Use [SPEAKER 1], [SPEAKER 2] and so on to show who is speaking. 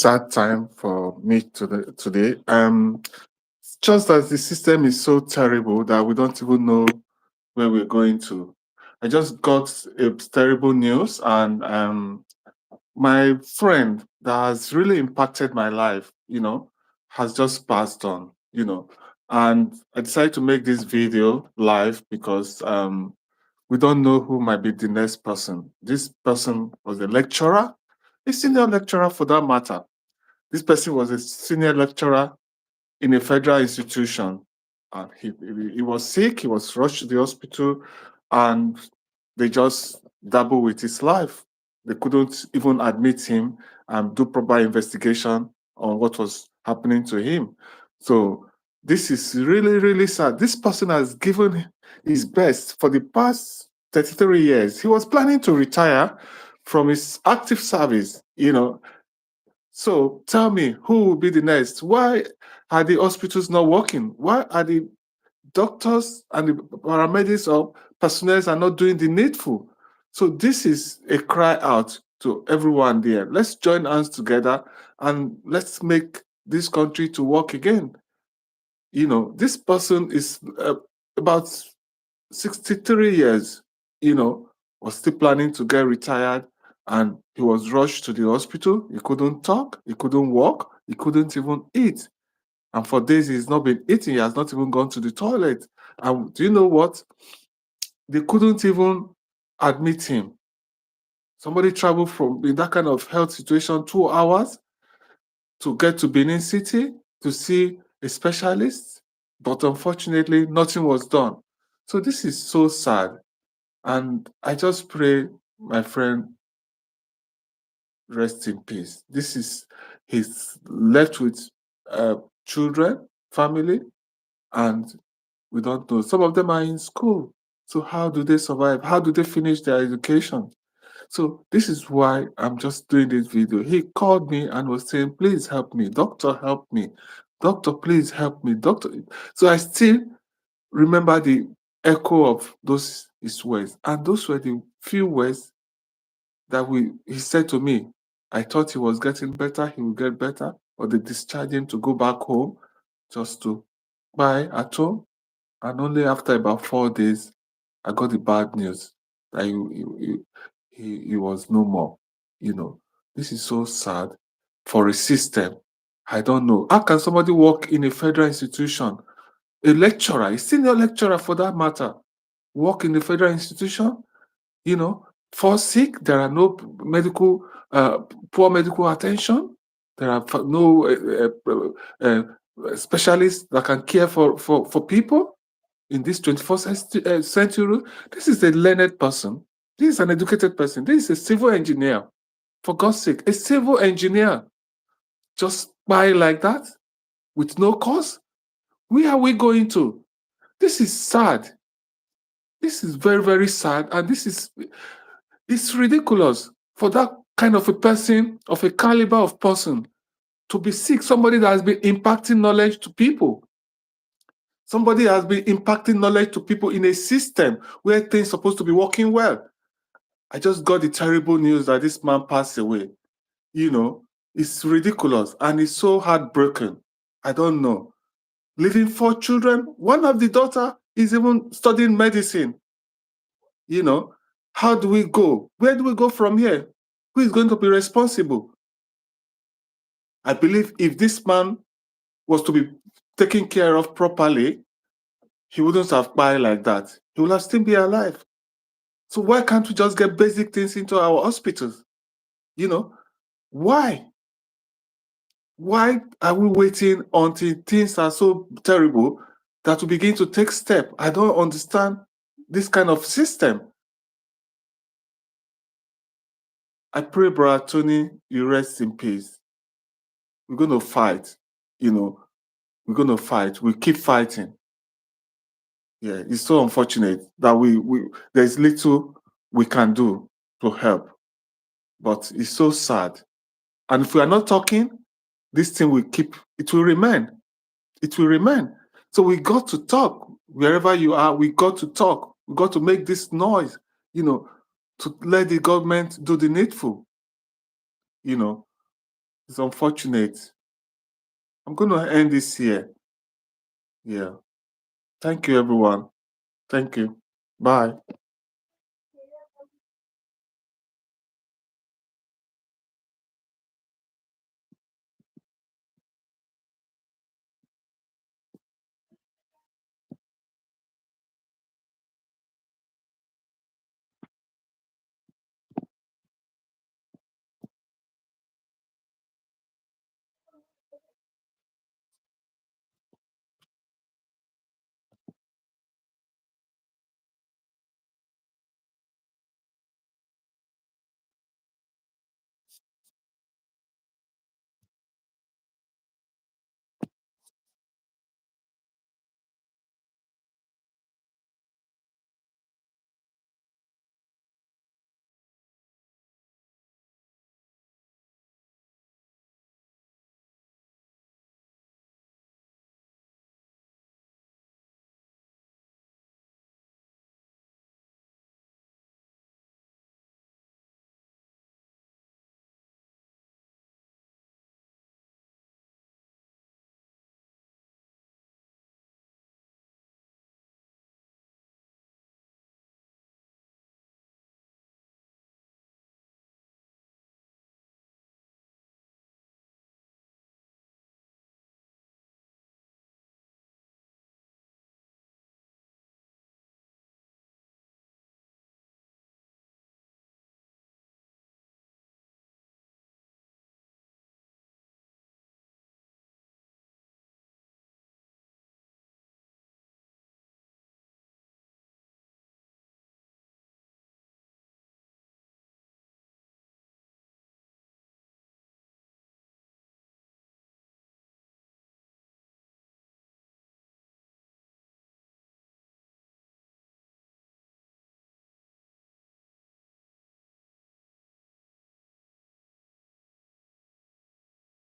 [SPEAKER 1] sad time for me today. Just as the system is so terrible that we don't even know where we're going to. I just got a terrible news, and my friend that has really impacted my life, has just passed on, and I decided to make this video live because we don't know who might be the next person. This person was a lecturer, a senior lecturer for that matter. This person was a senior lecturer in a federal institution, and he was sick. He was rushed to the hospital, and they just dabbled with his life. They couldn't even admit him and do proper investigation on what was happening to him. So this is really, really sad. This person has given his best for the past 33 years. He was planning to retire from his active service, So tell me, who will be the next? Why are the hospitals not working? Why are the doctors and the paramedics or personnel are not doing the needful? So this is a cry out to everyone there. Let's join hands together and let's make this country to work again. This person is about 63 years, was still planning to get retired, and he was rushed to the hospital. He couldn't talk, he couldn't walk, he couldn't even eat. And for days, he's not been eating. He has not even gone to the toilet. And do you know what? They couldn't even admit him. Somebody traveled from in that kind of health situation 2 hours to get to Benin City to see a specialist. But unfortunately, nothing was done. So this is so sad. And I just pray, my friend, rest in peace. He's left with children, family, and we don't know. Some of them are in school. So how do they survive? How do they finish their education? So this is why I'm just doing this video. He called me and was saying, please help me. Doctor, help me. Doctor, please help me. Doctor. So I still remember the echo of those his words. And those were the few words that he said to me. I thought he was getting better, he would get better, or they discharged him to go back home just to buy at home. And only after about 4 days, I got the bad news that he was no more. This is so sad for a system. I don't know. How can somebody work in a federal institution? A lecturer, a senior lecturer for that matter, work in a federal institution, fall sick, there are no poor medical attention, there are no specialists that can care for people in this 21st century. This is a learned person. This is an educated person. This is a civil engineer. For God's sake, a civil engineer just by like that with no cause? Where are we going to? This is sad. This is very, very sad. And it's ridiculous for that kind of a person, of a caliber of person, to be sick. Somebody that has been impacting knowledge to people. Somebody has been impacting knowledge to people in a system where things are supposed to be working well. I just got the terrible news that this man passed away. It's ridiculous and it's so heartbroken. I don't know. Leaving 4 children, one of the daughter is even studying medicine. How do we go? Where do we go from here? Who is going to be responsible? I believe if this man was to be taken care of properly, he wouldn't have died like that. He would have still be alive. So why can't we just get basic things into our hospitals? Why? Why are we waiting until things are so terrible that we begin to take steps? I don't understand this kind of system. I pray, Brother Tony, you rest in peace. We're going to fight, we're going to fight. We keep fighting. Yeah, it's so unfortunate that there's little we can do to help. But it's so sad. And if we are not talking, this thing it will remain. It will remain. So we got to talk. Wherever you are, we got to talk. We got to make this noise, to let the government do the needful. It's unfortunate. I'm going to end this here. Yeah. Thank you, everyone. Thank you. Bye.